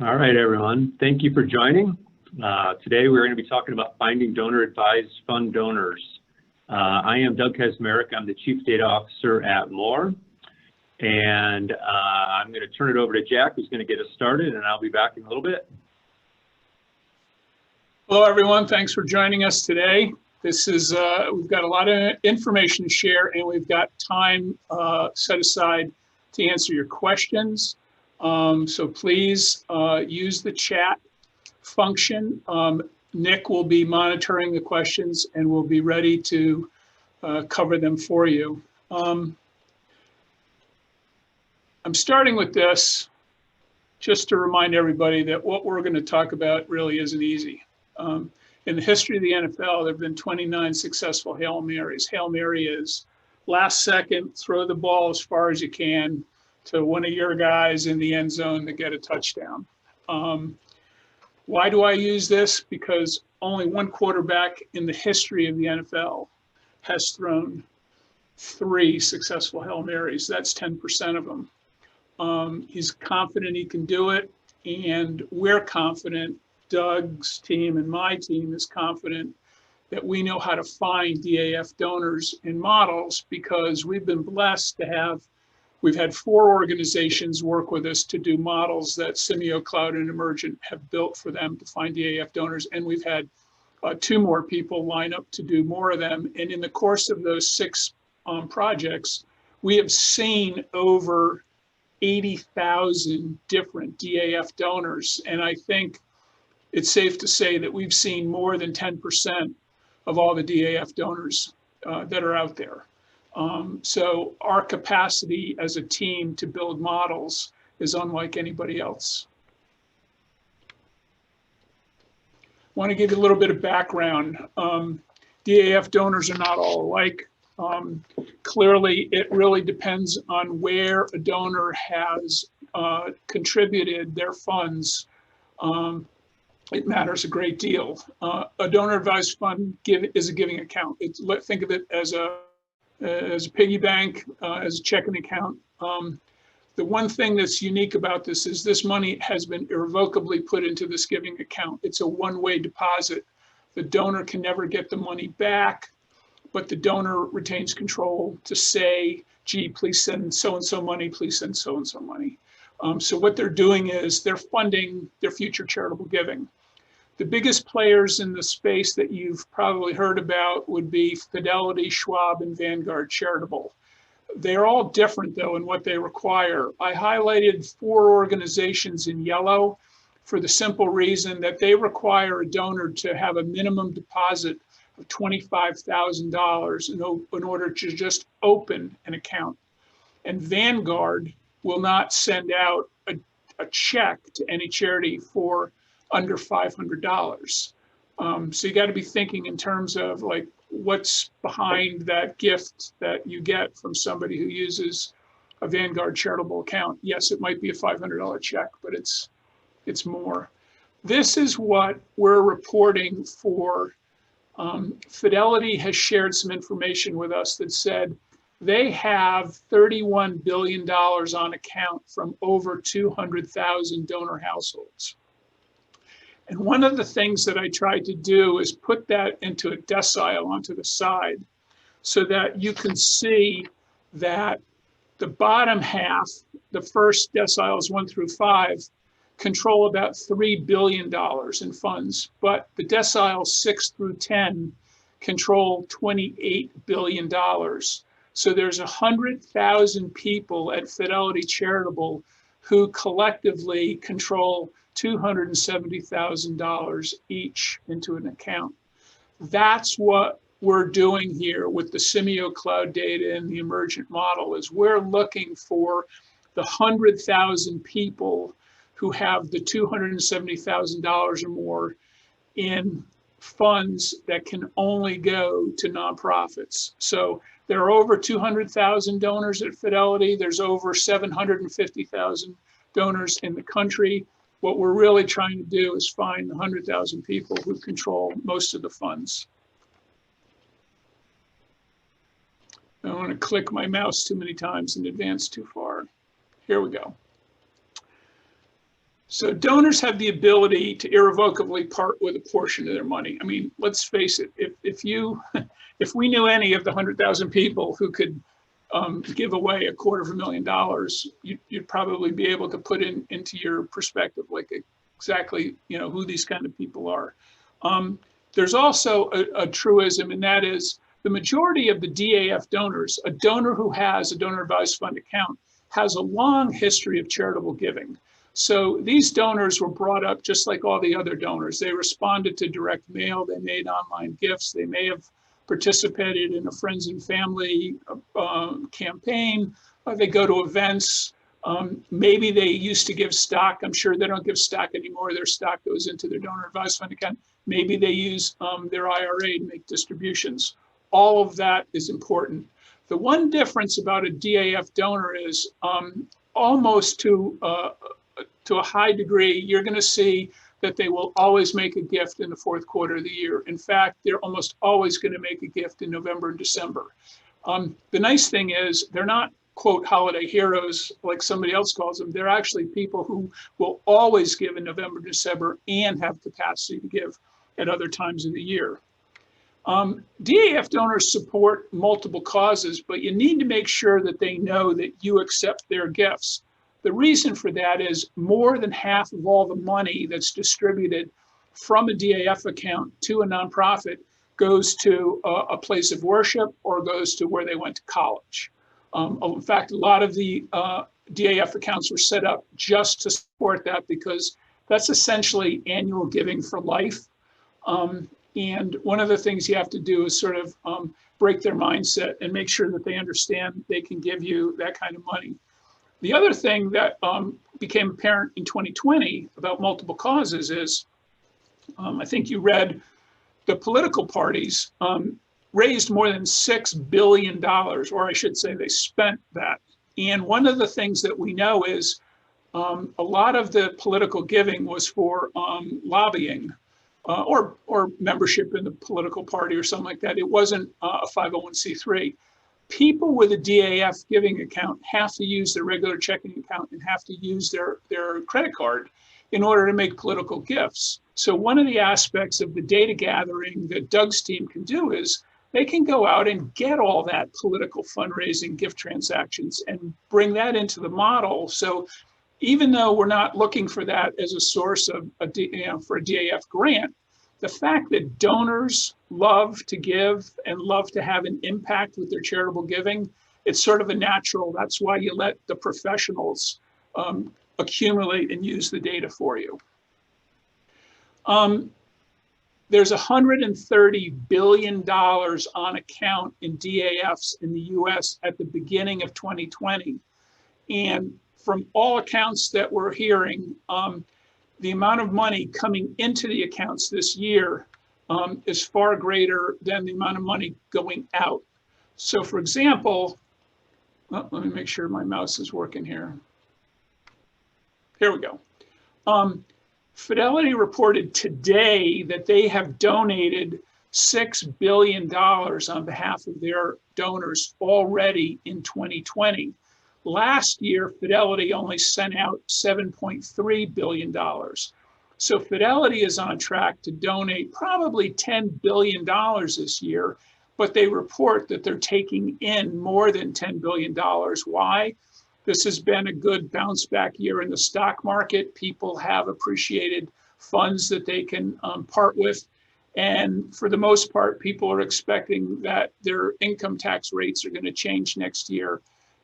All right, everyone. Thank you for joining. Today, we're going to be talking about finding donor-advised fund donors. I am Doug Kaczmarek. I'm the Chief Data Officer at Moore. And I'm going to turn it over to Jack, who's going to get us started, and I'll be back in a little bit. Hello, everyone. Thanks for joining us today. This is, we've got a lot of information to share, and we've got time set aside to answer your questions. So please use the chat function. Nick will be monitoring the questions and will be ready to cover them for you. I'm starting with this just to remind everybody that what we're going to talk about really isn't easy. In the history of the NFL, there have been 29 successful Hail Marys. Hail Mary is last second, throw the ball as far as you can to one of your guys in the end zone to get a touchdown. Why do I use this? Because only one quarterback in the history of the NFL has thrown 3 successful Hail Marys. That's 10% of them. He's confident he can do it, and we're confident, Doug's team and my team is confident that we know how to find DAF donors in models because we've been blessed to have, we've had 4 organizations work with us to do models that SimioCloud and Amergent have built for them to find DAF donors. And we've had 2 more people line up to do more of them. And in the course of those 6 projects, we have seen over 80,000 different DAF donors. And I think it's safe to say that we've seen more than 10% of all the DAF donors that are out there. So our capacity as a team to build models is unlike anybody else. I want to give you a little bit of background. DAF donors are not all alike. Clearly, it really depends on where a donor has contributed their funds. It matters a great deal. A donor-advised fund is a giving account. Think of it as a piggy bank, as a checking account. The one thing that's unique about this is this money has been irrevocably put into this giving account. It's a one-way deposit. The donor can never get the money back, but the donor retains control to say, gee, please send so-and-so money, please send so-and-so money. So what they're doing is they're funding their future charitable giving. The biggest players in the space that you've probably heard about would be Fidelity, Schwab, and Vanguard Charitable. They're all different, though, in what they require. I highlighted 4 organizations in yellow for the simple reason that they require a donor to have a minimum deposit of $25,000 in order to just open an account. And Vanguard will not send out a check to any charity for under $500. So you got to be thinking in terms of like what's behind that gift that you get from somebody who uses a Vanguard charitable account. Yes, it might be a $500 check, but it's more. This is what we're reporting for. Fidelity has shared some information with us that said they have $31 billion on account from over 200,000 donor households. And one of the things that I tried to do is put that into a decile onto the side so that you can see that the bottom half, the first deciles 1 through 5, control about $3 billion in funds, but the deciles 6 through 10 control $28 billion. So there's 100,000 people at Fidelity Charitable who collectively control $270,000 each into an account. That's what we're doing here with the SimioCloud data and the Amergent model is we're looking for the 100,000 people who have the $270,000 or more in funds that can only go to nonprofits. So there are over 200,000 donors at Fidelity. There's over 750,000 donors in the country. What we're really trying to do is find the 100,000 people who control most of the funds. I don't want to click my mouse too many times and advance too far. Here we go. So donors have the ability to irrevocably part with a portion of their money. I mean, let's face it, if if we knew any of the 100,000 people who could give away $250,000, you'd probably be able to put into your perspective, like exactly, who these kind of people are. There's also a truism, and that is the majority of the DAF donors, a donor who has a donor advised fund account, has a long history of charitable giving. So these donors were brought up just like all the other donors. They responded to direct mail, they made online gifts, they may have participated in a friends and family campaign, they go to events. Maybe they used to give stock. I'm sure they don't give stock anymore. Their stock goes into their donor advised fund account. Maybe they use their IRA to make distributions. All of that is important. The one difference about a DAF donor is almost to a high degree, you're going to see that they will always make a gift in the fourth quarter of the year. In fact, they're almost always going to make a gift in November and December. The nice thing is they're not, quote, holiday heroes like somebody else calls them. They're actually people who will always give in November, December, and have capacity to give at other times of the year. DAF donors support multiple causes, but you need to make sure that they know that you accept their gifts. The reason for that is more than half of all the money that's distributed from a DAF account to a nonprofit goes to a place of worship or goes to where they went to college. In fact, a lot of the DAF accounts were set up just to support that because that's essentially annual giving for life. And one of the things you have to do is sort of break their mindset and make sure that they understand they can give you that kind of money. The other thing that became apparent in 2020 about multiple causes is, I think you read, the political parties raised more than $6 billion, or I should say they spent that. And one of the things that we know is a lot of the political giving was for lobbying or membership in the political party or something like that. It wasn't a 501c3. People with a DAF giving account have to use their regular checking account and have to use their credit card in order to make political gifts. So one of the aspects of the data gathering that Doug's team can do is they can go out and get all that political fundraising gift transactions and bring that into the model. So even though we're not looking for that as a source of for a DAF grant, the fact that donors love to give and love to have an impact with their charitable giving, it's sort of a natural. That's why you let the professionals accumulate and use the data for you. There's $130 billion on account in DAFs in the US at the beginning of 2020. And from all accounts that we're hearing, the amount of money coming into the accounts this year is far greater than the amount of money going out. So for example, let me make sure my mouse is working here. Here we go. Fidelity reported today that they have donated $6 billion on behalf of their donors already in 2020. Last year, Fidelity only sent out $7.3 billion. So Fidelity is on track to donate probably $10 billion this year, but they report that they're taking in more than $10 billion. Why? This has been a good bounce back year in the stock market. People have appreciated funds that they can part with. And for the most part, people are expecting that their income tax rates are going to change next year.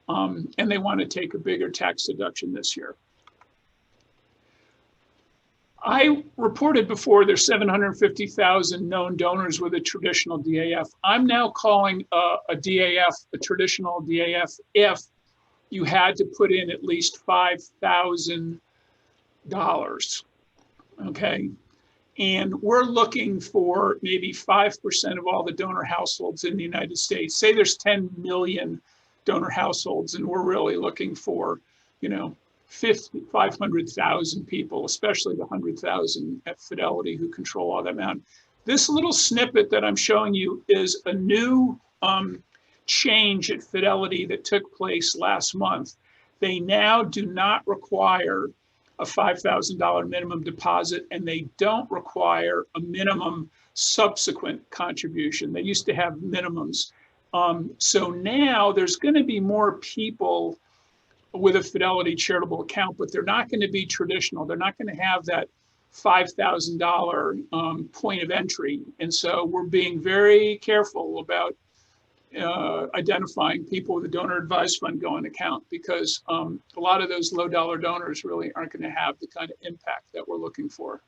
And they want to take a bigger tax deduction this year. I reported before there's 750,000 known donors with a traditional DAF. I'm now calling a DAF a traditional DAF if you had to put in at least $5,000, okay? And we're looking for maybe 5% of all the donor households in the United States. Say there's 10 million donor households, and we're really looking for, 500,000 people, especially the 100,000 at Fidelity who control all that amount. This little snippet that I'm showing you is a new change at Fidelity that took place last month. They now do not require a $5,000 minimum deposit, and they don't require a minimum subsequent contribution. They used to have minimums. So now there's going to be more people with a Fidelity charitable account, but they're not going to be traditional. They're not going to have that $5,000 point of entry. And so we're being very careful about identifying people with a donor advised fund going account, because a lot of those low dollar donors really aren't going to have the kind of impact that we're looking for.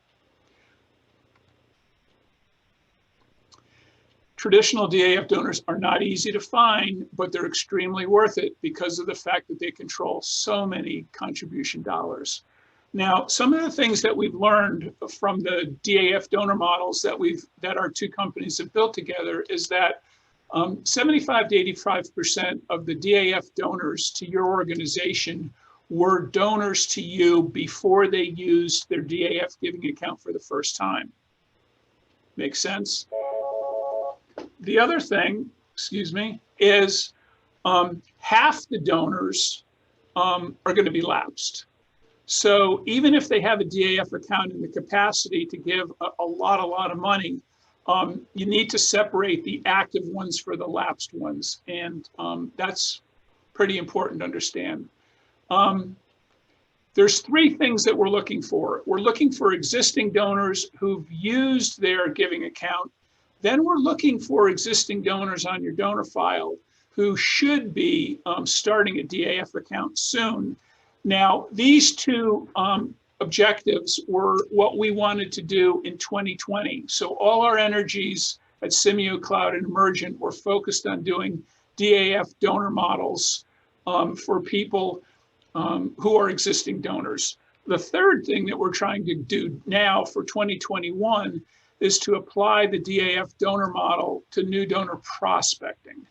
Traditional DAF donors are not easy to find, but they're extremely worth it because of the fact that they control so many contribution dollars. Now, some of the things that we've learned from the DAF donor models that our two companies have built together is that 75 to 85% of the DAF donors to your organization were donors to you before they used their DAF giving account for the first time. Make sense? The other thing, excuse me, is half the donors are going to be lapsed. So even if they have a DAF account in the capacity to give a lot of money, you need to separate the active ones for the lapsed ones. And that's pretty important to understand. There's three things that we're looking for. We're looking for existing donors who've used their giving account. Then we're looking for existing donors on your donor file who should be starting a DAF account soon. Now, these two objectives were what we wanted to do in 2020. So all our energies at Simio Cloud and Amergent were focused on doing DAF donor models for people who are existing donors. The third thing that we're trying to do now for 2021 is to apply the DAF donor model to new donor prospecting.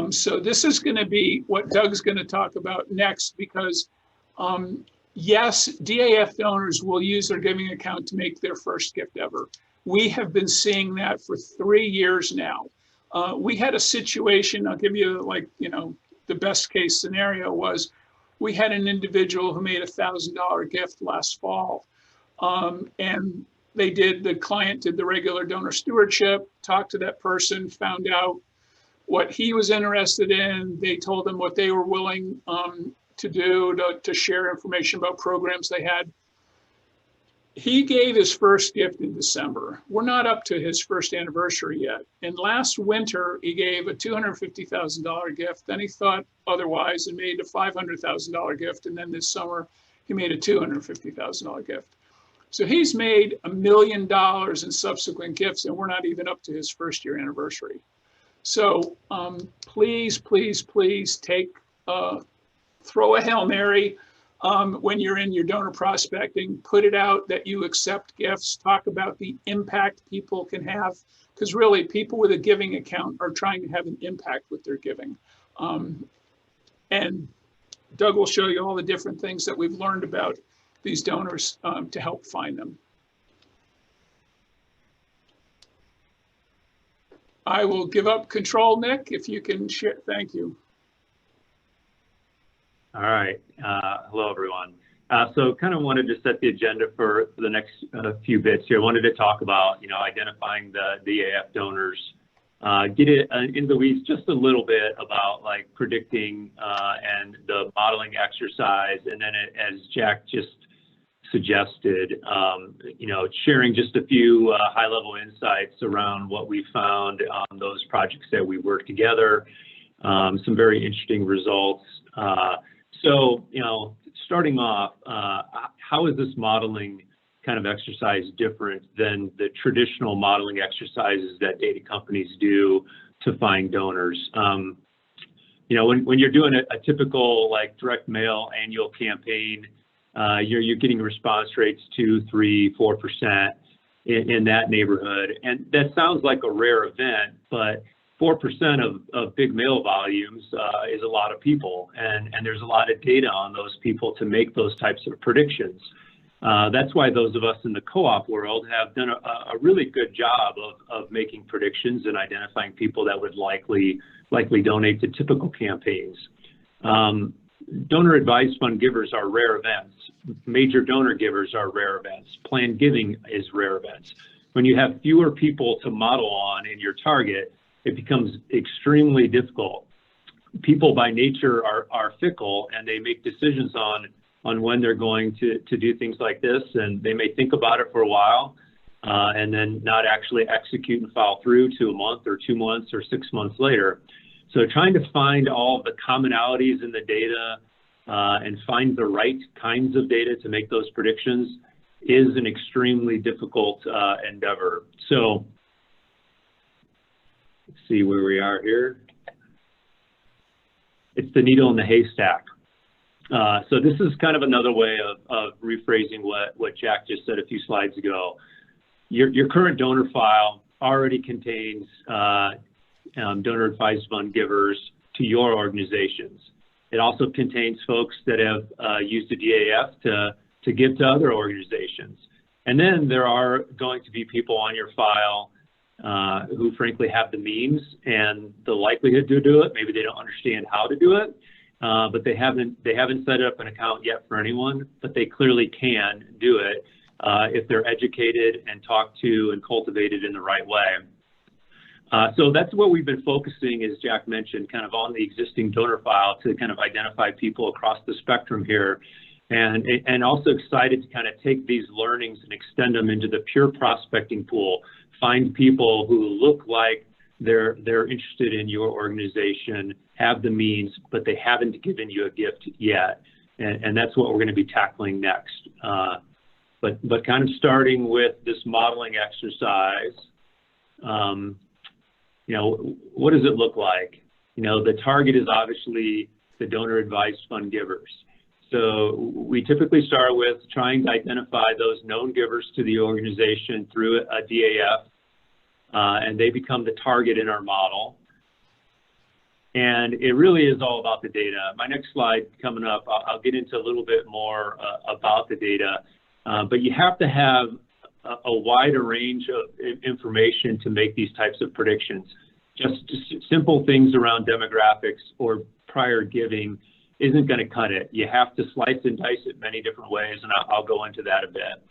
So this is going to be what Doug's going to talk about next, because yes, DAF donors will use their giving account to make their first gift ever. We have been seeing that for 3 years now. We had a situation, I'll give you the best case scenario was we had an individual who made a $1,000 gift last fall. And the client did the regular donor stewardship, talked to that person, found out what he was interested in. They told him what they were willing to do to share information about programs they had. He gave his first gift in December. We're not up to his first anniversary yet. And last winter, he gave a $250,000 gift. Then he thought otherwise and made a $500,000 gift. And then this summer, he made a $250,000 gift. So he's made $1 million in subsequent gifts, and we're not even up to his first year anniversary. So please, please, please throw a Hail Mary when you're in your donor prospecting. Put it out that you accept gifts. Talk about the impact people can have, because really people with a giving account are trying to have an impact with their giving. And Doug will show you all the different things that we've learned about these donors to help find them. I will give up control, Nick, if you can share. Thank you. All right. Hello, everyone. So kind of wanted to set the agenda for the next few bits here. I wanted to talk about, identifying the DAF donors, get it in the weeds just a little bit about like predicting and the modeling exercise. And then as Jack just suggested, sharing just a few high-level insights around what we found on those projects that we worked together, some very interesting results. So, starting off, how is this modeling kind of exercise different than the traditional modeling exercises that data companies do to find donors? When you're doing a typical like direct mail annual campaign, you're getting response rates 2, 3, 4% in that neighborhood. And that sounds like a rare event, but 4% of big mail volumes is a lot of people, and there's a lot of data on those people to make those types of predictions. That's why those of us in the co-op world have done a really good job of making predictions and identifying people that would likely donate to typical campaigns. donor advised fund givers are rare events. Major donor givers are rare events. Planned giving is rare events. When you have fewer people to model on in your target, it becomes extremely difficult. People by nature are fickle, and they make decisions on when they're going to do things like this, and they may think about it for a while and then not actually execute and follow through to a month or 2 months or 6 months later. So trying to find all of the commonalities in the data and find the right kinds of data to make those predictions is an extremely difficult endeavor. So let's see where we are here. It's the needle in the haystack. So this is kind of another way of rephrasing what Jack just said a few slides ago. Your current donor file already contains donor advised fund givers to your organizations. It also contains folks that have used a DAF to give to other organizations. And then there are going to be people on your file who frankly have the means and the likelihood to do it. Maybe they don't understand how to do it, but they haven't set up an account yet for anyone, but they clearly can do it if they're educated and talked to and cultivated in the right way. So that's what we've been focusing, as Jack mentioned, kind of on the existing donor file to kind of identify people across the spectrum here, and also excited to kind of take these learnings and extend them into the pure prospecting pool. Find people who look like they're interested in your organization, have the means, but they haven't given you a gift yet, and that's what we're going to be tackling next. But kind of starting with this modeling exercise. What does it look like? The target is obviously the donor advised fund givers. So we typically start with trying to identify those known givers to the organization through a DAF, and they become the target in our model. And it really is all about the data. My next slide coming up, I'll get into a little bit more about the data, but you have to have a wider range of information to make these types of predictions. Just simple things around demographics or prior giving isn't going to cut it. You have to slice and dice it many different ways, and I'll go into that a bit.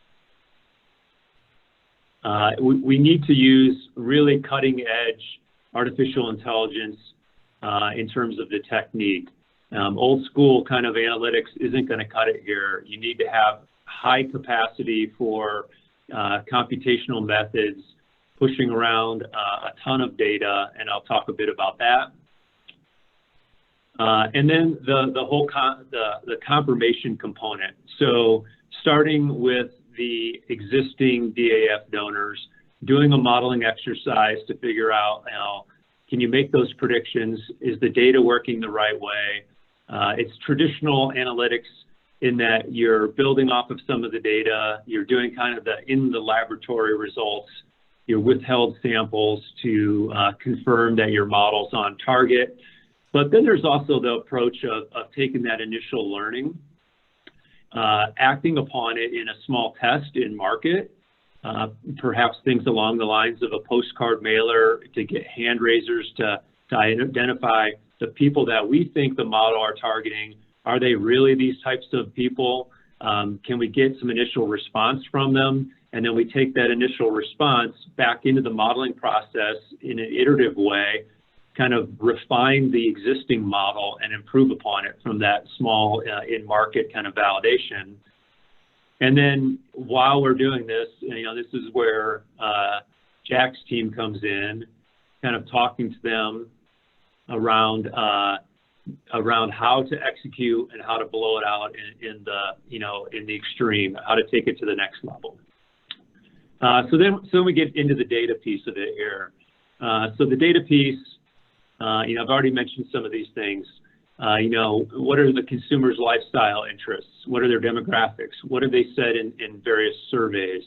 We need to use really cutting edge artificial intelligence in terms of the technique. Old school kind of analytics isn't going to cut it here. You need to have high capacity for computational methods, pushing around a ton of data, and I'll talk a bit about that. And then the whole the confirmation component. So starting with the existing DAF donors, doing a modeling exercise to figure out, can you make those predictions? Is the data working the right way? It's traditional analytics in that you're building off of some of the data, you're doing kind of in the laboratory results, your withheld samples to confirm that your model's on target. But then there's also the approach of taking that initial learning, acting upon it in a small test in market, perhaps things along the lines of a postcard mailer to get hand raisers to identify the people that we think the model are targeting. Are they really these types of people? Can we get some initial response from them? And then we take that initial response back into the modeling process in an iterative way, kind of refine the existing model and improve upon it from that small in-market kind of validation. And then while we're doing this, this is where Jack's team comes in, kind of talking to them around how to execute and how to blow it out in the extreme, how to take it to the next level. So then we get into the data piece of it here. So the data piece, I've already mentioned some of these things. What are the consumer's lifestyle interests? What are their demographics? What have they said in various surveys?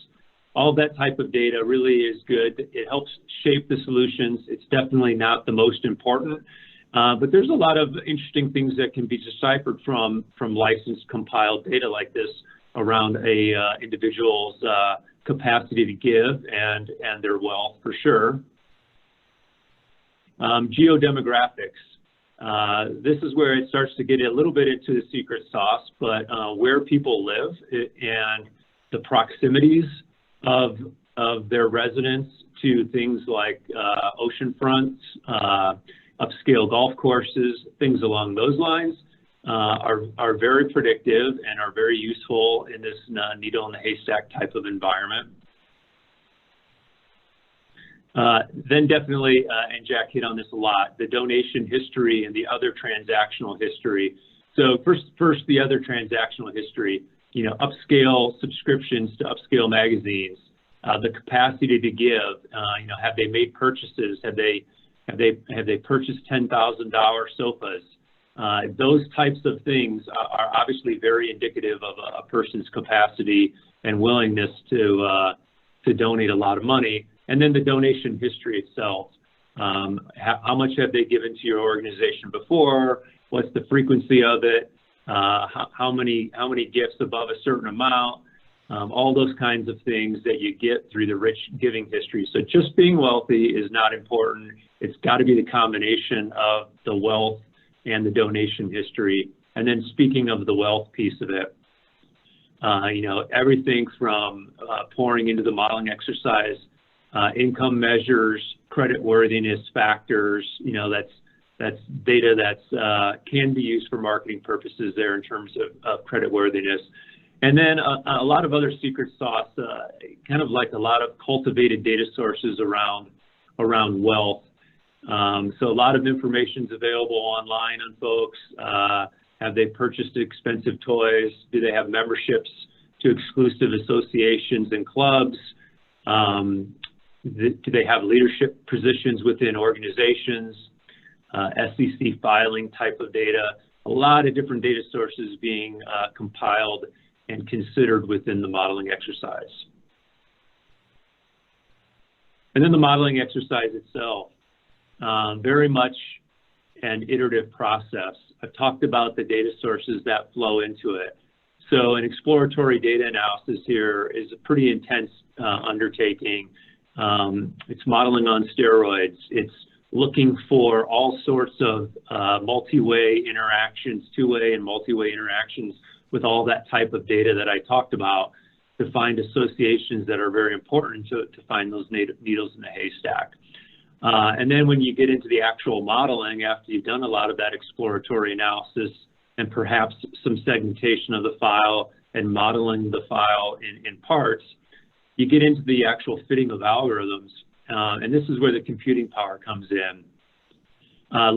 All that type of data really is good. It helps shape the solutions. It's definitely not the most important, but there's a lot of interesting things that can be deciphered from licensed compiled data like this around a individual's capacity to give and their wealth for sure. Geodemographics. This is where it starts to get a little bit into the secret sauce, but where people live and the proximities of their residence to things like ocean fronts, upscale golf courses, things along those lines are very predictive and are very useful in this needle in the haystack type of environment. Then definitely, and Jack hit on this a lot, the donation history and the other transactional history. So first the other transactional history, you know, upscale subscriptions to upscale magazines, the capacity to give, you know, have they made purchases? Have they purchased $10,000 sofas? Those types of things are obviously very indicative of a person's capacity and willingness to donate a lot of money. And then the donation history itself. How much have they given to your organization before? What's the frequency of it? How many gifts above a certain amount? All those kinds of things that you get through the rich giving history. So just being wealthy is not important. It's got to be the combination of the wealth and the donation history. And then speaking of the wealth piece of it, you know, everything from pouring into the modeling exercise, income measures, creditworthiness factors, you know, that's data that's can be used for marketing purposes there in terms of creditworthiness. And then a lot of other secret sauce, kind of like a lot of cultivated data sources around wealth. So a lot of information is available online on folks. Have they purchased expensive toys? Do they have memberships to exclusive associations and clubs? Do they have leadership positions within organizations? SEC filing type of data? A lot of different data sources being compiled and considered within the modeling exercise. And then the modeling exercise itself, very much an iterative process. I've talked about the data sources that flow into it. So an exploratory data analysis here is a pretty intense undertaking. It's modeling on steroids. It's looking for all sorts of multi-way interactions, two-way and multi-way interactions with all that type of data that I talked about to find associations that are very important to find those needles in the haystack. And then when you get into the actual modeling, after you've done a lot of that exploratory analysis and perhaps some segmentation of the file and modeling the file in parts, you get into the actual fitting of algorithms. And this is where the computing power comes in.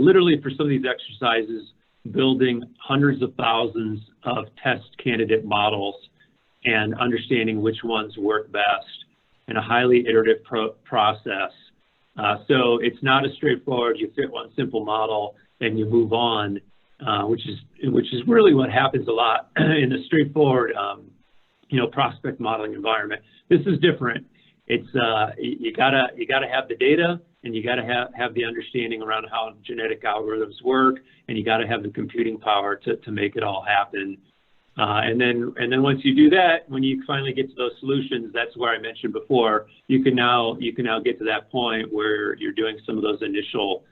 Literally for some of these exercises, building hundreds of thousands of test candidate models and understanding which ones work best in a highly iterative process. So it's not as straightforward, you fit one simple model and you move on, which is really what happens a lot in the straightforward you know, prospect modeling environment. This is different. It's you gotta have the data, and you gotta have the understanding around how genetic algorithms work, and you gotta have the computing power to make it all happen. And then once you do that, when you finally get to those solutions, that's where I mentioned before, you can now get to that point where you're doing some of those initial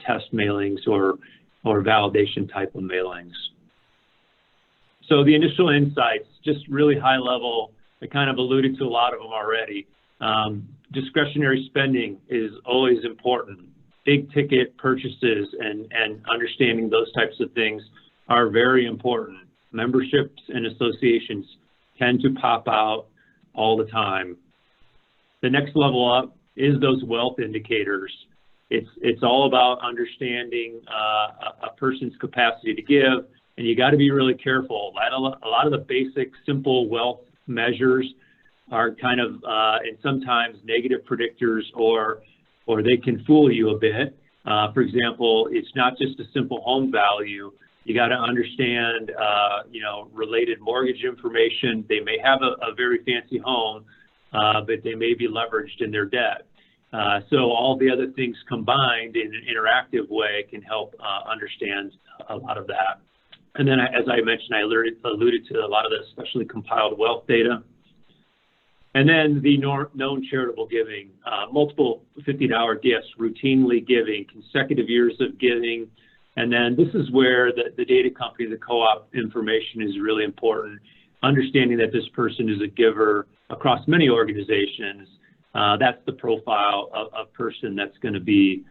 test mailings or validation type of mailings. So the initial insights, just really high level. I kind of alluded to a lot of them already. Discretionary spending is always important. Big ticket purchases and understanding those types of things are very important. Memberships and associations tend to pop out all the time. The next level up is those wealth indicators. It's all about understanding a person's capacity to give, and you got to be really careful. A lot of the basic, simple wealth measures are kind of, and sometimes negative predictors, or they can fool you a bit. For example, it's not just a simple home value. You got to understand, you know, related mortgage information. They may have a very fancy home, but they may be leveraged in their debt. So all the other things combined in an interactive way can help understand a lot of that. And then, as I mentioned, I alluded to a lot of the specially compiled wealth data. And then the known charitable giving, multiple $50 gifts, routinely giving, consecutive years of giving, And then this is where the data company, the co-op information is really important. Understanding that this person is a giver across many organizations, that's the profile of person that's going to be,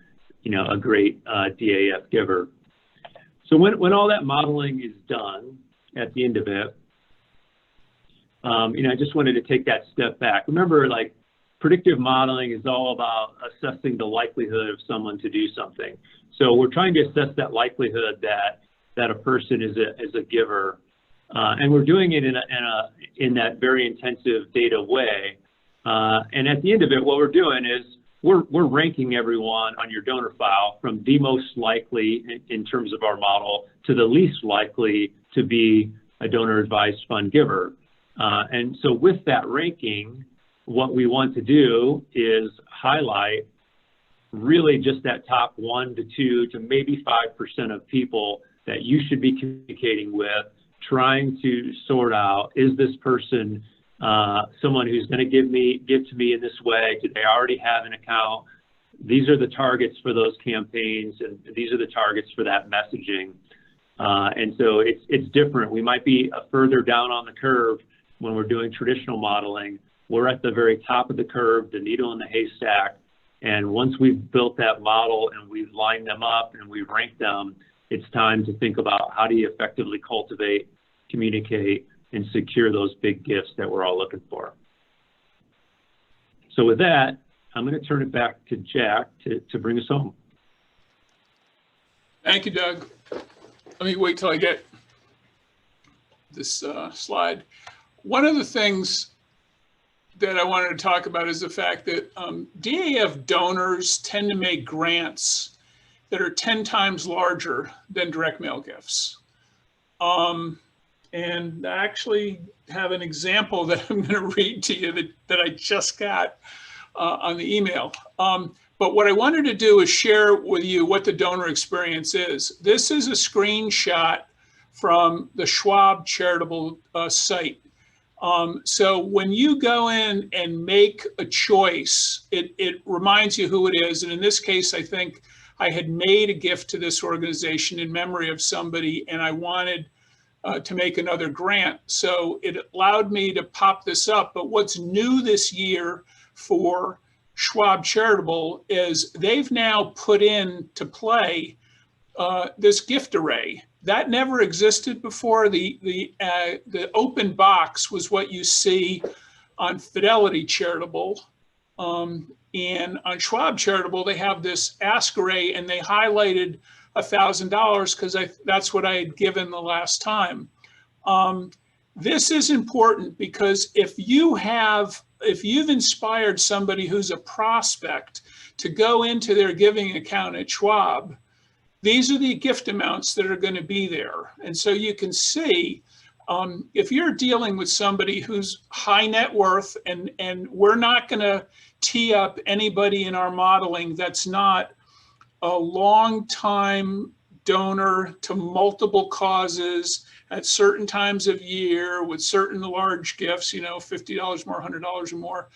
a great DAF giver. So when all that modeling is done at the end of it, I just wanted to take that step back. Remember, like, predictive modeling is all about assessing the likelihood of someone to do something. So we're trying to assess that likelihood that a person is a giver, and we're doing it in that very intensive data way. And at the end of it, what we're doing is we're ranking everyone on your donor file from the most likely in terms of our model to the least likely to be a donor advised fund giver. And so with that ranking, what we want to do is highlight really just that top 1 to 2 to maybe 5% of people that you should be communicating with, trying to sort out, is this person someone who's going to give to me in this way? Do they already have an account? These are the targets for those campaigns, and these are the targets for that messaging. And so it's different. We might be further down on the curve when we're doing traditional modeling. We're at the very top of the curve, the needle in the haystack. And once we've built that model and we've lined them up and we've ranked them, it's time to think about how do you effectively cultivate, communicate, and secure those big gifts that we're all looking for. So with that, I'm going to turn it back to Jack to bring us home. Thank you, Doug. Let me wait till I get this slide. One of the things that I wanted to talk about is the fact that DAF donors tend to make grants that are 10 times larger than direct mail gifts. And I actually have an example that I'm going to read to you that I just got on the email. But what I wanted to do is share with you what the donor experience is. This is a screenshot from the Schwab charitable site. So when you go in and make a choice, it reminds you who it is. And in this case, I think I had made a gift to this organization in memory of somebody, and I wanted to make another grant. So it allowed me to pop this up. But what's new this year for Schwab Charitable is they've now put into play this gift array. That never existed before. The open box was what you see on Fidelity Charitable. And on Schwab Charitable, they have this ask array, and they highlighted $1,000 because that's what I had given the last time. This is important because if you've inspired somebody who's a prospect to go into their giving account at Schwab, these are the gift amounts that are going to be there. And so you can see if you're dealing with somebody who's high net worth, and we're not going to tee up anybody in our modeling that's not a long-time donor to multiple causes at certain times of year with certain large gifts, $50 more, $100 or more.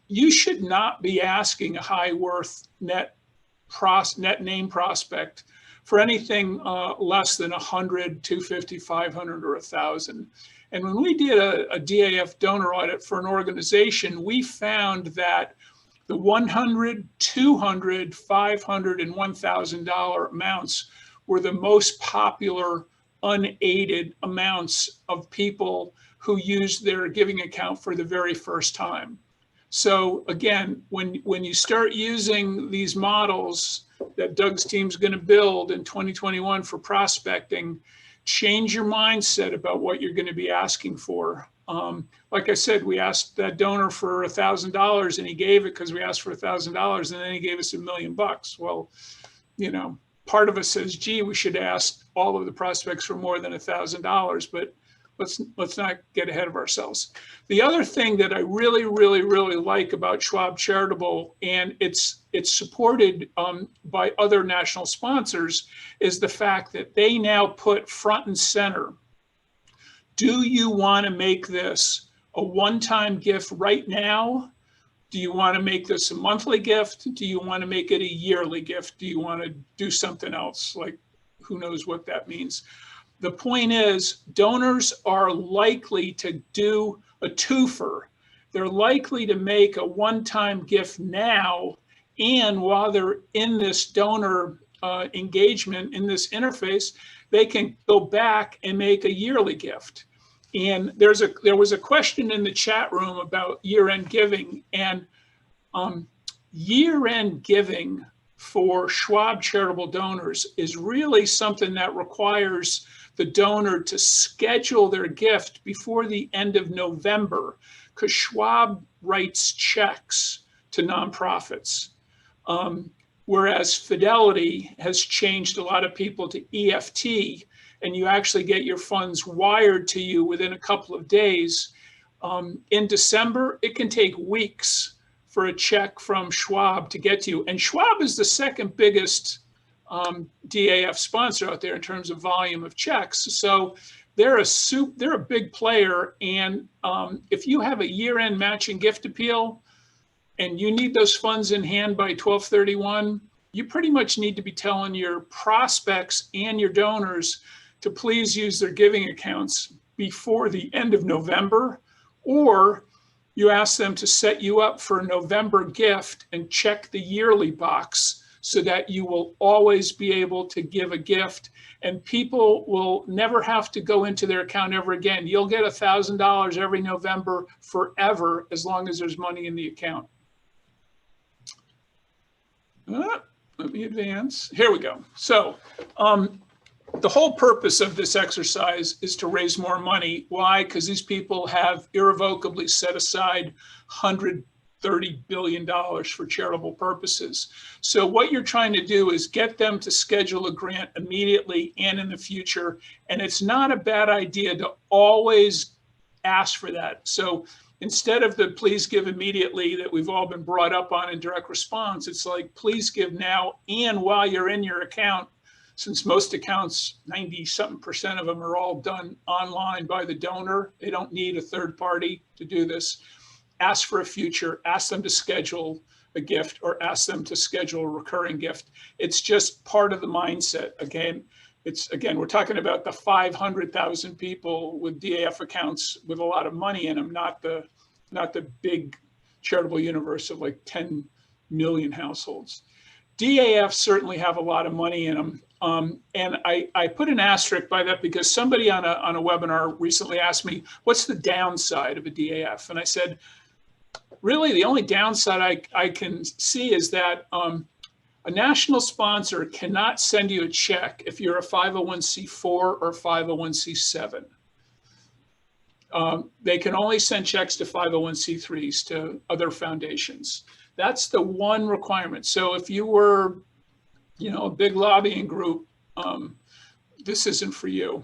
You should not be asking a high worth net name prospect for anything less than 100, 250, 500, or 1,000. And when we did a DAF donor audit for an organization, we found that the 100, 200, 500, and $1,000 amounts were the most popular unaided amounts of people who used their giving account for the very first time. So again, when you start using these models that Doug's team's going to build in 2021 for prospecting, change your mindset about what you're going to be asking for. Like I said, we asked that donor for $1,000 and he gave it because we asked for $1,000, and then he gave us $1 million. Well, part of us says, gee, we should ask all of the prospects for more than $1,000, but let's not get ahead of ourselves. The other thing that I really, really, really like about Schwab Charitable, and it's supported by other national sponsors, is the fact that they now put front and center. Do you want to make this a one-time gift right now? Do you want to make this a monthly gift? Do you want to make it a yearly gift? Do you want to do something else? Like who knows what that means. The point is, donors are likely to do a twofer. They're likely to make a one-time gift now, and while they're in this donor engagement, in this interface, they can go back and make a yearly gift. And there was a question in the chat room about year-end giving, and year-end giving for Schwab charitable donors is really something that requires the donor to schedule their gift before the end of November, because Schwab writes checks to nonprofits. Whereas Fidelity has changed a lot of people to EFT, and you actually get your funds wired to you within a couple of days. In December, it can take weeks for a check from Schwab to get to you. And Schwab is the second biggest DAF sponsor out there in terms of volume of checks. So they're a big player. And if you have a year-end matching gift appeal and you need those funds in hand by 12/31, you pretty much need to be telling your prospects and your donors to please use their giving accounts before the end of November, or you ask them to set you up for a November gift and check the yearly box so that you will always be able to give a gift, and people will never have to go into their account ever again. You'll get $1,000 every November forever, as long as there's money in the account. Let me advance. Here we go. So the whole purpose of this exercise is to raise more money. Why? Because these people have irrevocably set aside $130 billion for charitable purposes. So what you're trying to do is get them to schedule a grant immediately and in the future. And it's not a bad idea to always ask for that. So instead of the please give immediately that we've all been brought up on in direct response, it's like, please give now and while you're in your account. Since most accounts, 90-something% of them are all done online by the donor, they don't need a third party to do this. Ask for a future, ask them to schedule a gift, or ask them to schedule a recurring gift. It's just part of the mindset. Again, we're talking about the 500,000 people with DAF accounts with a lot of money in them, not the big charitable universe of like 10 million households. DAFs certainly have a lot of money in them. And I put an asterisk by that because somebody on a webinar recently asked me, what's the downside of a DAF? And I said, really, the only downside I can see is that a national sponsor cannot send you a check if you're a 501c4 or 501c7. They can only send checks to 501c3s, to other foundations. That's the one requirement. So if you were, a big lobbying group, this isn't for you.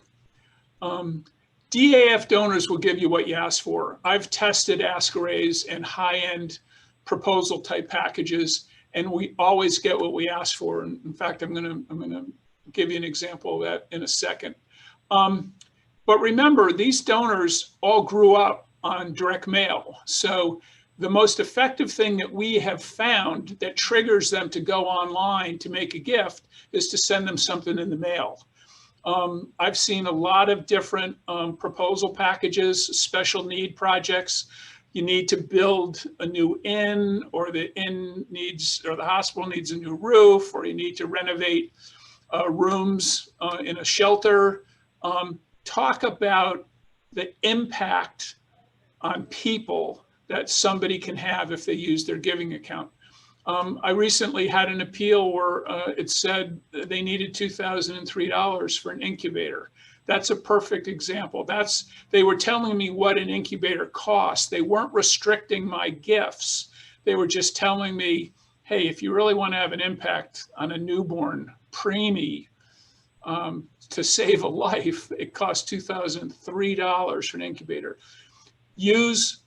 DAF donors will give you what you ask for. I've tested Ask a Raise and high-end proposal type packages, and we always get what we ask for. And in fact, I'm gonna give you an example of that in a second. But remember, these donors all grew up on direct mail. So the most effective thing that we have found that triggers them to go online to make a gift is to send them something in the mail. I've seen a lot of different proposal packages, special need projects. You need to build a new inn, or the inn needs, or the hospital needs a new roof, or you need to renovate rooms in a shelter. Talk about the impact on people that somebody can have if they use their giving account. I recently had an appeal where it said they needed $2,003 for an incubator. That's a perfect example. They were telling me what an incubator cost. They weren't restricting my gifts. They were just telling me, hey, if you really want to have an impact on a newborn preemie to save a life, it costs $2,003 for an incubator. Use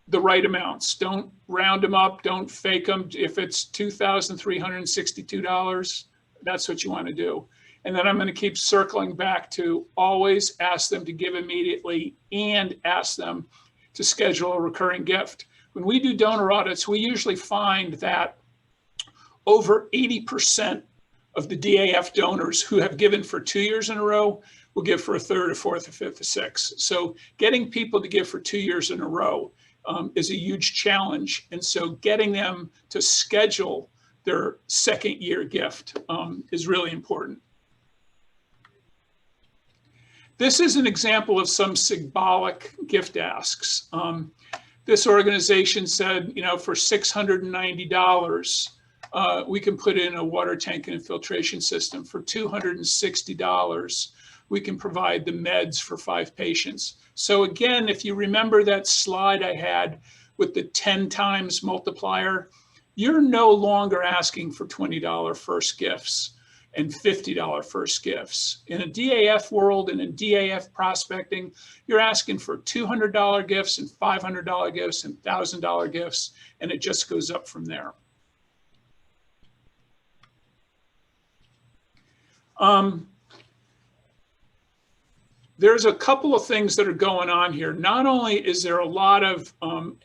the right amounts. Don't round them up. Don't fake them. If it's $2,362, that's what you want to do. And then I'm going to keep circling back to always ask them to give immediately and ask them to schedule a recurring gift. When we do donor audits, we usually find that over 80% of the DAF donors who have given for 2 years in a row will give for a third, a fourth, a fifth, a sixth. So getting people to give for 2 years in a row is a huge challenge. And so getting them to schedule their second year gift is really important. This is an example of some symbolic gift asks. This organization said, you know, for $690, we can put in a water tank and a filtration system. For $260, we can provide the meds for 5 patients. So again, if you remember that slide I had with the 10 times multiplier, you're no longer asking for $20 first gifts and $50 first gifts. In a DAF world and in DAF prospecting, you're asking for $200 gifts and $500 gifts and $1,000 gifts, and it just goes up from there. There's a couple of things that are going on here. Not only is there a lot of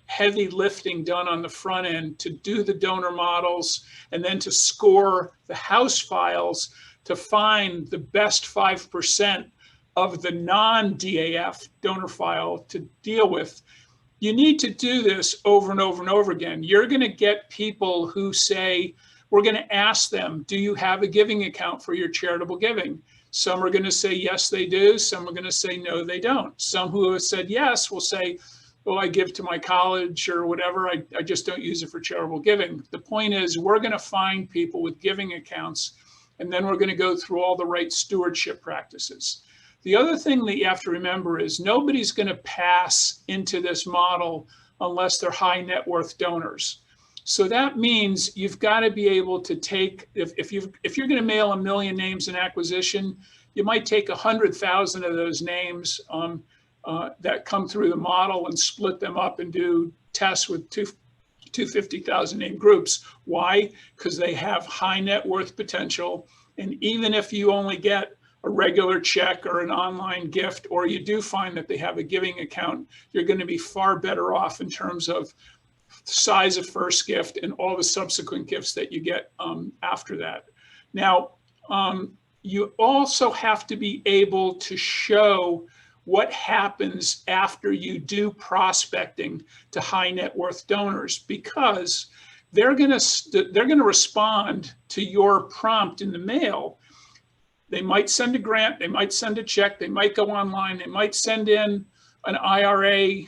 heavy lifting done on the front end to do the donor models and then to score the house files to find the best 5% of the non-DAF donor file to deal with. You need to do this over and over and over again. You're going to get people who say, we're going to ask them, do you have a giving account for your charitable giving? Some are going to say, yes, they do. Some are going to say, no, they don't. Some who have said yes will say, well, I give to my college or whatever. I just don't use it for charitable giving. The point is, we're going to find people with giving accounts, and then we're going to go through all the right stewardship practices. The other thing that you have to remember is nobody's going to pass into this model unless they're high net worth donors. So that means you've got to be able to take, if you're going to mail 1 million names in acquisition, you might take 100,000 of those names that come through the model and split them up and do tests with 250,000 name groups. Why? Because they have high net worth potential. And even if you only get a regular check or an online gift, or you do find that they have a giving account, you're going to be far better off in terms of size of first gift and all the subsequent gifts that you get after that. Now, you also have to be able to show what happens after you do prospecting to high net worth donors, because they're going to respond to your prompt in the mail. They might send a grant, they might send a check, they might go online, they might send in an IRA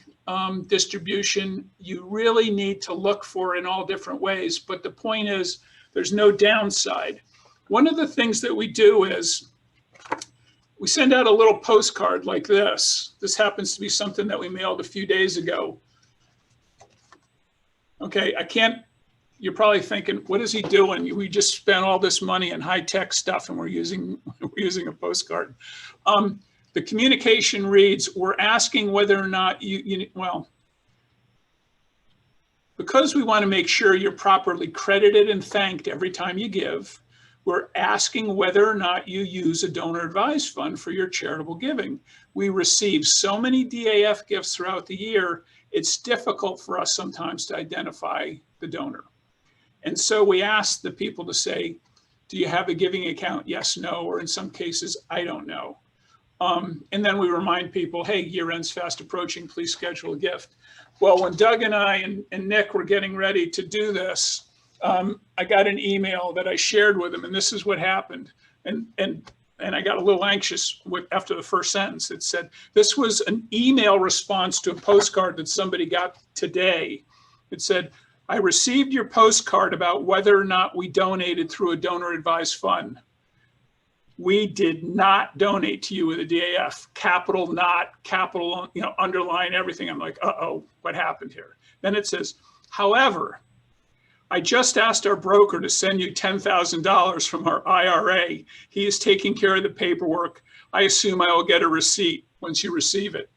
distribution. You really need to look for in all different ways. But the point is, there's no downside. One of the things that we do is we send out a little postcard like this. This happens to be something that we mailed a few days ago. Okay, you're probably thinking, what is he doing? We just spent all this money in high-tech stuff and we're using a postcard. The communication reads, we're asking whether or not because we want to make sure you're properly credited and thanked every time you give, we're asking whether or not you use a donor advised fund for your charitable giving. We receive so many DAF gifts throughout the year, it's difficult for us sometimes to identify the donor. And so we ask the people to say, do you have a giving account? Yes, no, or in some cases, I don't know. And then we remind people, hey, year end's fast approaching, please schedule a gift. Well, when Doug and I and Nick were getting ready to do this, I got an email that I shared with him, and this is what happened. And I got a little anxious after the first sentence. It said, this was an email response to a postcard that somebody got today. It said, I received your postcard about whether or not we donated through a donor advised fund. We did not donate to you with a DAF, capital not, capital, underline everything. I'm like, uh-oh, what happened here? Then it says, however, I just asked our broker to send you $10,000 from our IRA. He is taking care of the paperwork. I assume I will get a receipt once you receive it.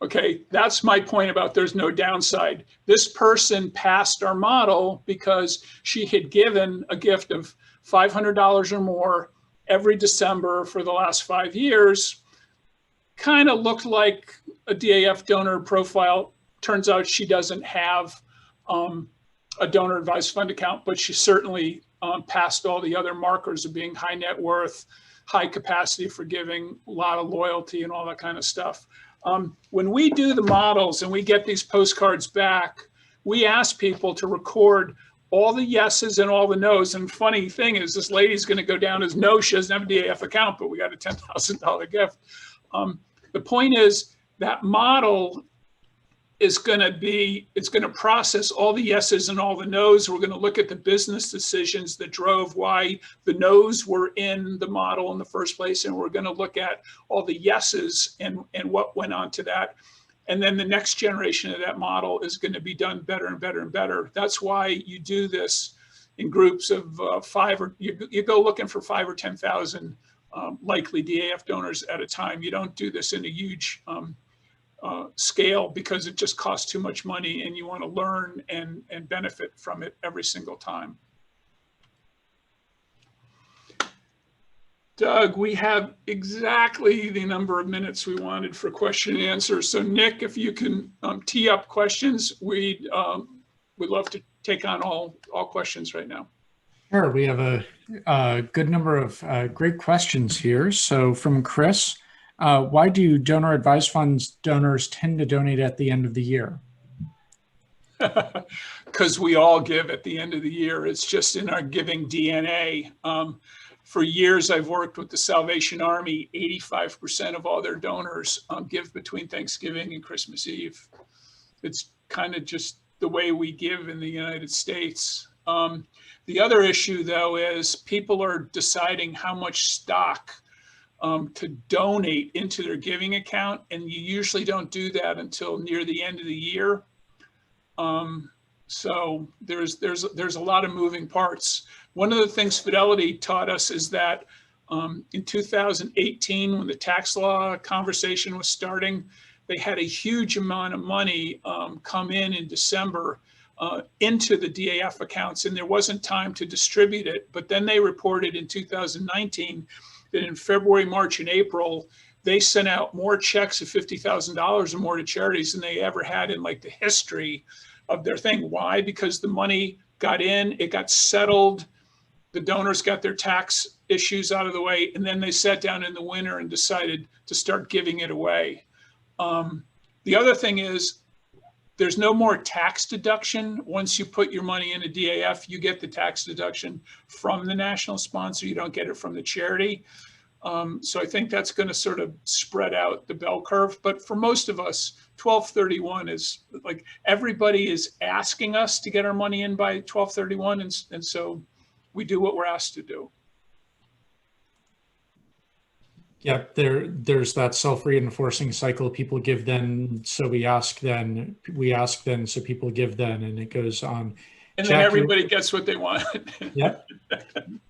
Okay, that's my point about there's no downside. This person passed our model because she had given a gift of $500 or more every December for the last 5 years. Kind of looked like a DAF donor profile. Turns out she doesn't have a donor advised fund account, but she certainly past all the other markers of being high net worth, high capacity for giving, a lot of loyalty and all that kind of stuff. When we do the models and we get these postcards back, we ask people to record all the yeses and all the nos. And funny thing is, this lady's going to go down as no, she doesn't have a DAF account, but we got a $10,000 gift. The point is that model is going to be, it's going to process all the yeses and all the nos. We're going to look at the business decisions that drove why the nos were in the model in the first place. And we're going to look at all the yeses and what went on to that. And then the next generation of that model is going to be done better and better and better. That's why you do this in groups of five, or you go looking for 5 or 10,000 likely DAF donors at a time. You don't do this in a huge scale because it just costs too much money, and you want to learn and benefit from it every single time. Doug, we have exactly the number of minutes we wanted for question and answer. So Nick, if you can tee up questions, we'd love to take on all questions right now. Sure, we have a good number of great questions here. So from Chris, why do donor advised funds donors tend to donate at the end of the year? Because we all give at the end of the year. It's just in our giving DNA. For years, I've worked with the Salvation Army. 85% of all their donors give between Thanksgiving and Christmas Eve. It's kind of just the way we give in the United States. The other issue, though, is people are deciding how much stock to donate into their giving account, and you usually don't do that until near the end of the year. So there's a lot of moving parts. One of the things Fidelity taught us is that in 2018, when the tax law conversation was starting, they had a huge amount of money come in December into the DAF accounts, and there wasn't time to distribute it. But then they reported in 2019 that in February, March, and April, they sent out more checks of $50,000 or more to charities than they ever had in like the history of their thing. Why? Because the money got in, it got settled, the donors got their tax issues out of the way, and then they sat down in the winter and decided to start giving it away. The other thing is there's no more tax deduction. Once you put your money in a DAF, you get the tax deduction from the national sponsor. You don't get it from the charity. So I think that's going to sort of spread out the bell curve. But for most of us, 12/31 is like everybody is asking us to get our money in by 12/31. And so we do what we're asked to do. Yeah, there's that self-reinforcing cycle. People give then, so we ask then, so people give then, and it goes on. And then everybody gets what they want. Yeah.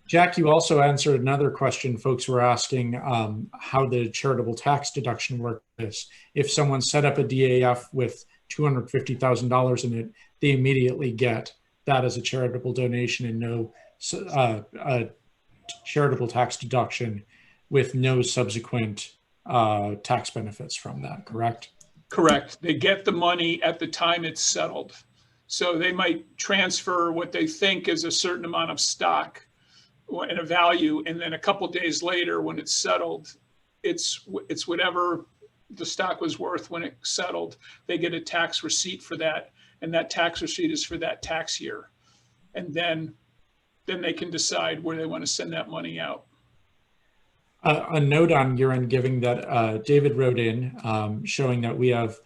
Jack, you also answered another question folks were asking, how the charitable tax deduction works. If someone set up a DAF with $250,000 in it, they immediately get that as a charitable donation and no charitable tax deduction with no subsequent tax benefits from that, correct? Correct. They get the money at the time it's settled. So they might transfer what they think is a certain amount of stock and a value, and then a couple of days later, when it's settled, it's whatever the stock was worth when it settled. They get a tax receipt for that, and that tax receipt is for that tax year, and then they can decide where they want to send that money out. A note on year-end giving that David wrote in, showing that we have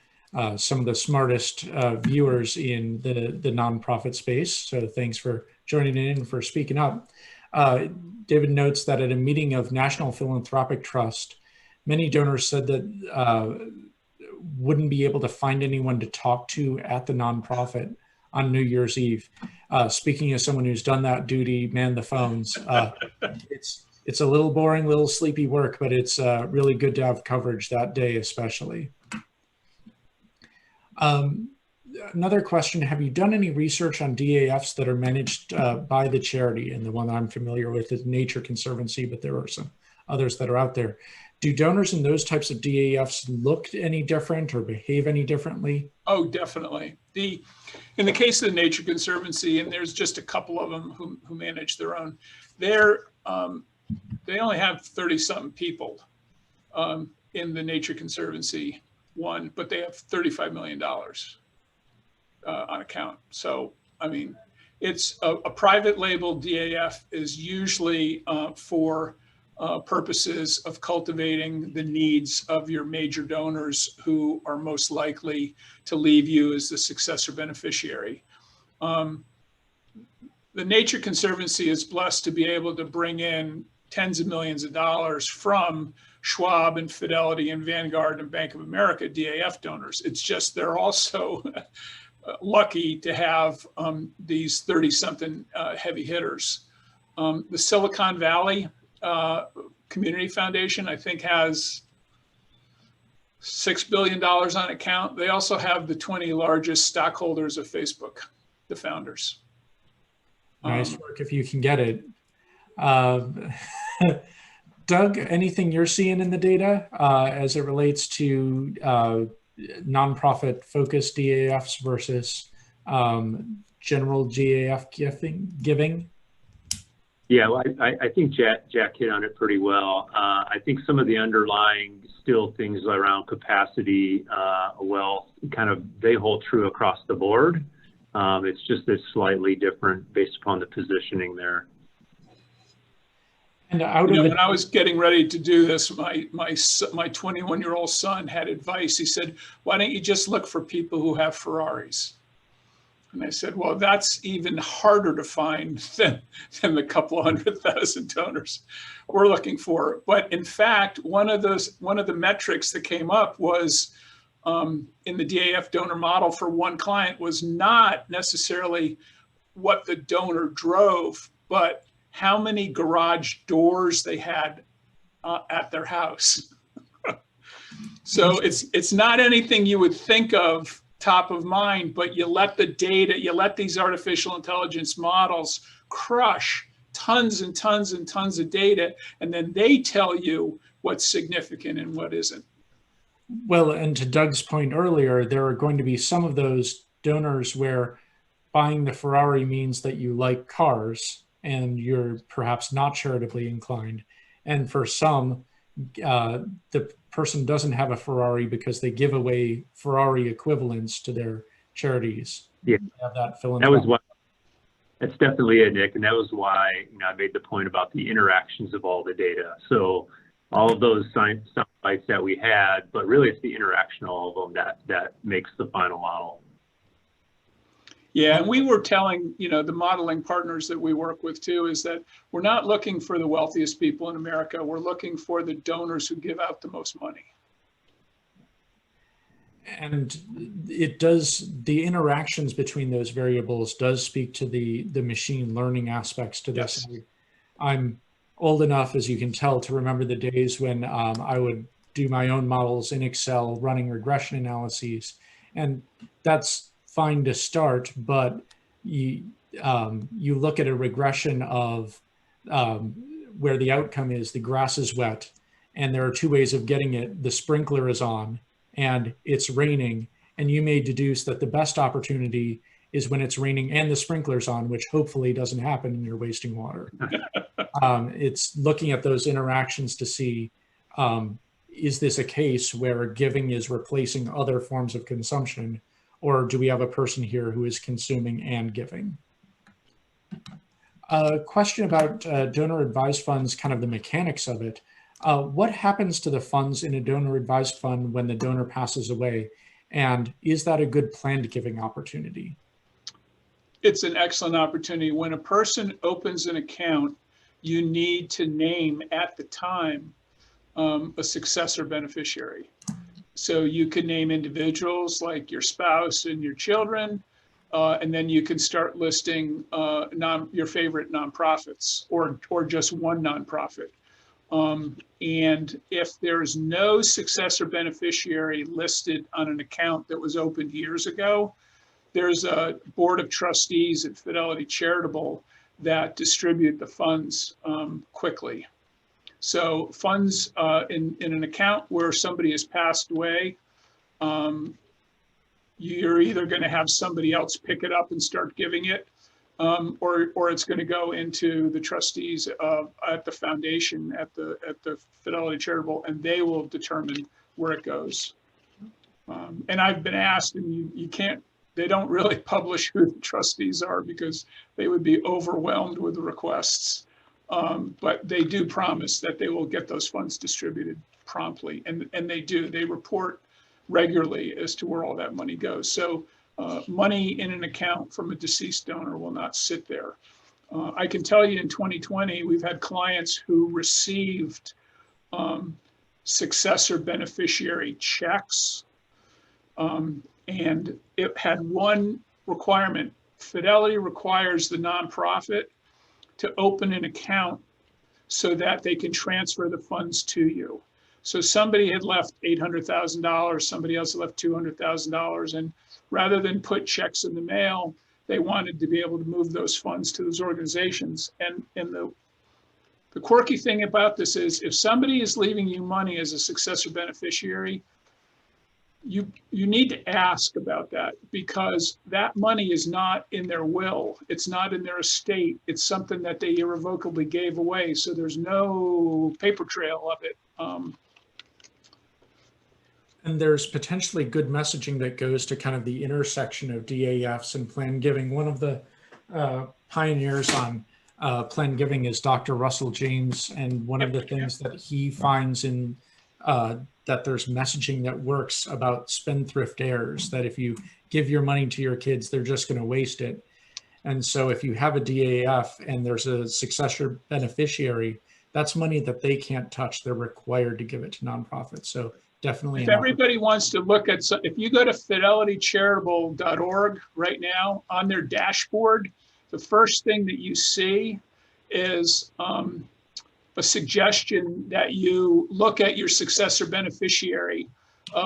some of the smartest viewers in the nonprofit space. So thanks for joining in and for speaking up. David notes that at a meeting of National Philanthropic Trust, many donors said that wouldn't be able to find anyone to talk to at the nonprofit on New Year's Eve. Speaking as someone who's done that duty, man the phones, it's a little boring, little sleepy work, but it's really good to have coverage that day, especially. Another question, have you done any research on DAFs that are managed by the charity? And the one I'm familiar with is Nature Conservancy, but there are some others that are out there. Do donors in those types of DAFs look any different or behave any differently? Oh, definitely. In the case of the Nature Conservancy, and there's just a couple of them who manage their own, they only have 30-something people in the Nature Conservancy one, but they have $35 million on account. So, I mean, it's a private label DAF is usually for purposes of cultivating the needs of your major donors who are most likely to leave you as the successor beneficiary. The Nature Conservancy is blessed to be able to bring in tens of millions of dollars from Schwab and Fidelity and Vanguard and Bank of America DAF donors. It's just they're also lucky to have these 30-something heavy hitters. The Silicon Valley Community Foundation, I think, has $6 billion on account. They also have the 20 largest stockholders of Facebook, the founders. Nice work if you can get it. Doug, anything you're seeing in the data as it relates to nonprofit focused DAFs versus general GAF giving? Yeah, well, I think Jack hit on it pretty well. I think some of the underlying still things around capacity, well, kind of they hold true across the board. It's just it's slightly different based upon the positioning there. And when I was getting ready to do this, my 21-year-old son had advice. He said, "Why don't you just look for people who have Ferraris?" And I said, well, that's even harder to find than the couple of 100,000 donors we're looking for. But in fact, one of the metrics that came up was in the DAF donor model for one client was not necessarily what the donor drove, but how many garage doors they had at their house. So it's not anything you would think of top of mind, but you let the data, you let these artificial intelligence models crush tons and tons and tons of data, and then they tell you what's significant and what isn't. Well, and to Doug's point earlier, there are going to be some of those donors where buying the Ferrari means that you like cars and you're perhaps not charitably inclined. And for some, the person doesn't have a Ferrari because they give away Ferrari equivalents to their charities. Yeah, have that was why. That's definitely it, Nick, and that was why I made the point about the interactions of all the data. So all of those sound bites that we had, but really it's the interaction of all of them that makes the final model. Yeah, and we were telling, the modeling partners that we work with too, is that we're not looking for the wealthiest people in America. We're looking for the donors who give out the most money. And the interactions between those variables does speak to the machine learning aspects to this. Yes. I'm old enough, as you can tell, to remember the days when I would do my own models in Excel running regression analyses. And that's fine to start, but you look at a regression of where the outcome is the grass is wet, and there are two ways of getting it. The sprinkler is on and it's raining, and you may deduce that the best opportunity is when it's raining and the sprinkler's on, which hopefully doesn't happen and you're wasting water. It's looking at those interactions to see, is this a case where giving is replacing other forms of consumption, or do we have a person here who is consuming and giving? A question about donor advised funds, kind of the mechanics of it. What happens to the funds in a donor advised fund when the donor passes away? And is that a good planned giving opportunity? It's an excellent opportunity. When a person opens an account, you need to name at the time a successor beneficiary. So you can name individuals like your spouse and your children, and then you can start listing your favorite nonprofits or just one nonprofit. And if there's no successor beneficiary listed on an account that was opened years ago, there's a board of trustees at Fidelity Charitable that distribute the funds quickly. So funds in an account where somebody has passed away, you're either going to have somebody else pick it up and start giving it, or it's going to go into the trustees at the foundation, at the Fidelity Charitable, and they will determine where it goes. And I've been asked, and you can't, they don't really publish who the trustees are because they would be overwhelmed with the requests. But they do promise that they will get those funds distributed promptly, and they do. They report regularly as to where all that money goes. So money in an account from a deceased donor will not sit there. I can tell you in 2020, we've had clients who received successor beneficiary checks, and it had one requirement. Fidelity requires the nonprofit to open an account so that they can transfer the funds to you. So somebody had left $800,000, somebody else left $200,000, and rather than put checks in the mail, they wanted to be able to move those funds to those organizations. And the quirky thing about this is, if somebody is leaving you money as a successor beneficiary, you need to ask about that, because that money is not in their will. It's not in their estate. It's something that they irrevocably gave away. So there's no paper trail of it. And there's potentially good messaging that goes to kind of the intersection of DAFs and plan giving. One of the pioneers on plan giving is Dr. Russell James. And one of the things that he finds in that there's messaging that works about spendthrift heirs, that if you give your money to your kids, they're just going to waste it. And so if you have a DAF and there's a successor beneficiary, that's money that they can't touch. They're required to give it to nonprofits. So definitely. If everybody wants to look at, if you go to fidelitycharitable.org right now, on their dashboard, the first thing that you see is a suggestion that you look at your successor beneficiary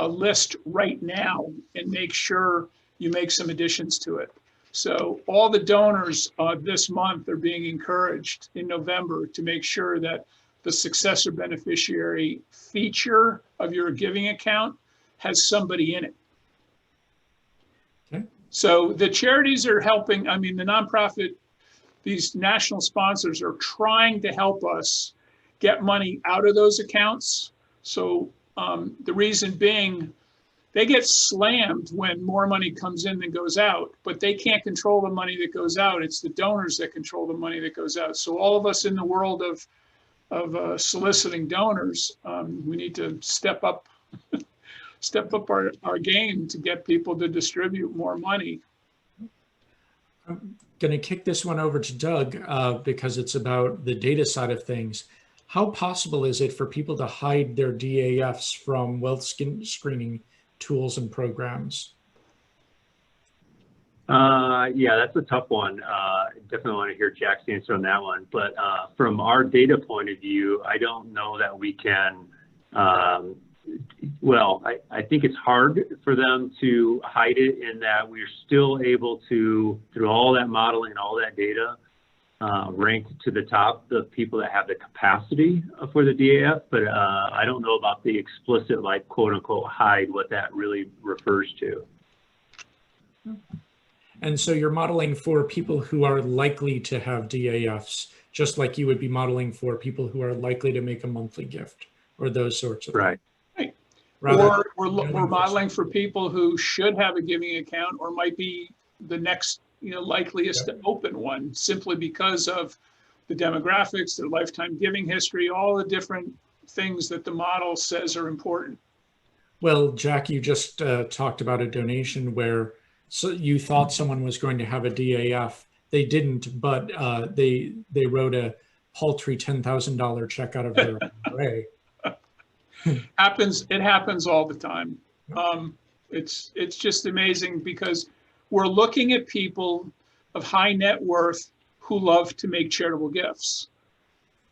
list right now and make sure you make some additions to it. So all the donors this month are being encouraged in November to make sure that the successor beneficiary feature of your giving account has somebody in it. Okay. So the charities are helping. I mean, the nonprofit, these national sponsors are trying to help us get money out of those accounts. So the reason being, they get slammed when more money comes in than goes out, but they can't control the money that goes out. It's the donors that control the money that goes out. So all of us in the world of soliciting donors, we need to step up our game to get people to distribute more money. I'm going to kick this one over to Doug because it's about the data side of things. How possible is it for people to hide their DAFs from wealth screening tools and programs? Yeah, that's a tough one. Definitely want to hear Jack's answer on that one. But from our data point of view, I don't know that we can, well, I think it's hard for them to hide it, in that we're still able to, through all that modeling and all that data, rank to the top the people that have the capacity for the DAF. But I don't know about the explicit, like, quote unquote, hide, what that really refers to. And so you're modeling for people who are likely to have DAFs, just like you would be modeling for people who are likely to make a monthly gift or those sorts of right. things. Or we're modeling for people who should have a giving account or might be the next, likeliest to open one, simply because of the demographics, their lifetime giving history, all the different things that the model says are important. Well, Jack, you just talked about a donation where you thought someone was going to have a DAF. They didn't, but they wrote a paltry $10,000 check out of their IRA. It happens all the time. It's just amazing, because we're looking at people of high net worth who love to make charitable gifts.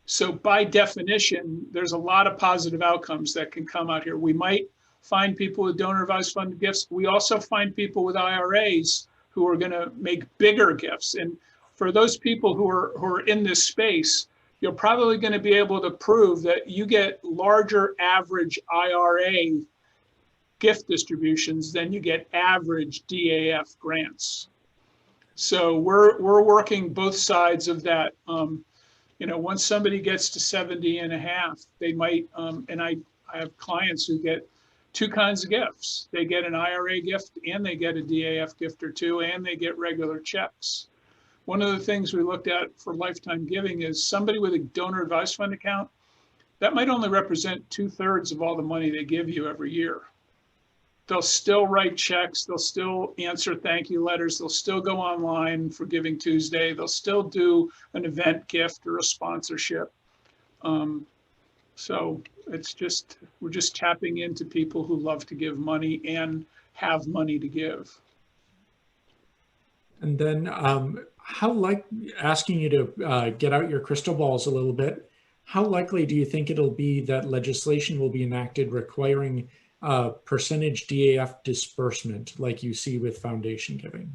So by definition, there's a lot of positive outcomes that can come out here. We might find people with donor advised fund gifts. We also find people with IRAs who are going to make bigger gifts. And for those people who are in this space, you're probably going to be able to prove that you get larger average IRA gift distributions than you get average DAF grants. So we're working both sides of that. You know, once somebody gets to 70 and a half, they might, and I have clients who get two kinds of gifts. They get an IRA gift and they get a DAF gift or two, and they get regular checks. One of the things we looked at for lifetime giving is somebody with a donor advised fund account, that might only represent 2/3 of all the money they give you every year. They'll still write checks. They'll still answer thank you letters. They'll still go online for Giving Tuesday. They'll still do an event gift or a sponsorship. So it's just, we're just tapping into people who love to give money and have money to give. And then asking you to get out your crystal balls a little bit, how likely do you think it'll be that legislation will be enacted requiring percentage DAF disbursement like you see with foundation giving?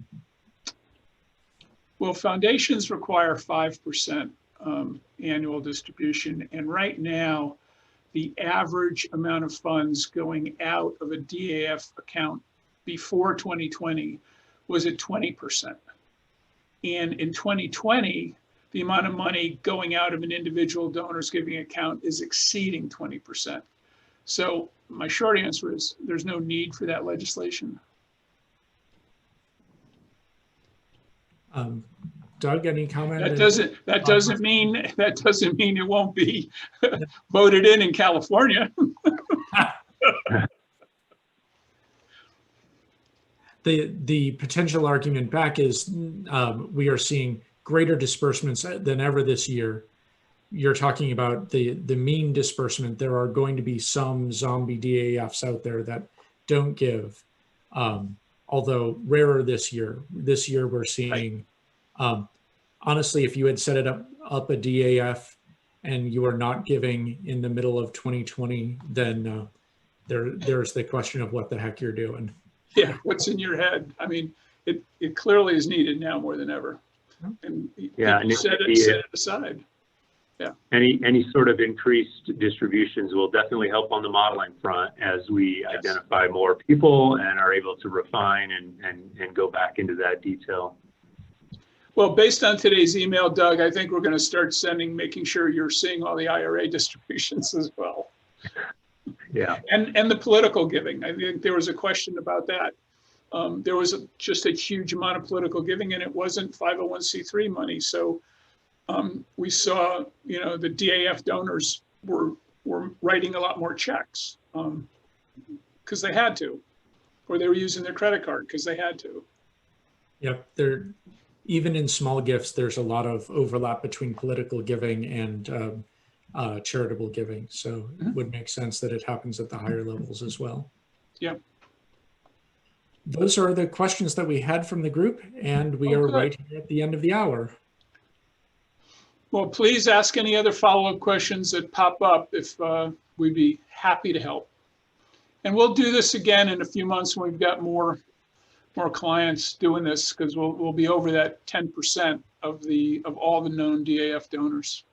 Well, foundations require 5% annual distribution. And right now, the average amount of funds going out of a DAF account before 2020 was at 20%. And in 2020, the amount of money going out of an individual donor's giving account is exceeding 20%. So my short answer is there's no need for that legislation. Doug, any comment? That doesn't mean it won't be voted in California. The potential argument back is we are seeing greater disbursements than ever this year. You're talking about the mean disbursement. There are going to be some zombie DAFs out there that don't give, although rarer this year. This year we're seeing, honestly, if you had set it up a DAF and you are not giving in the middle of 2020, then there's the question of what the heck you're doing. Yeah, what's in your head? I mean, it clearly is needed now more than ever. And yeah, and set it aside. Yeah. Any sort of increased distributions will definitely help on the modeling front as we identify more people and are able to refine and go back into that detail. Well, based on today's email, Doug, I think we're going to start making sure you're seeing all the IRA distributions as well. Yeah. And the political giving. I think there was a question about that. There was just a huge amount of political giving, and it wasn't 501c3 money. So we saw, the DAF donors were writing a lot more checks because they had to, or they were using their credit card because they had to. Yep. Even in small gifts, there's a lot of overlap between political giving and charitable giving. So it would make sense that it happens at the higher levels as well. Yeah. Those are the questions that we had from the group, and we are right here at the end of the hour. Well, please ask any other follow-up questions that pop up. If we'd be happy to help. And we'll do this again in a few months when we've got more clients doing this, because we'll be over that 10% of all the known DAF donors.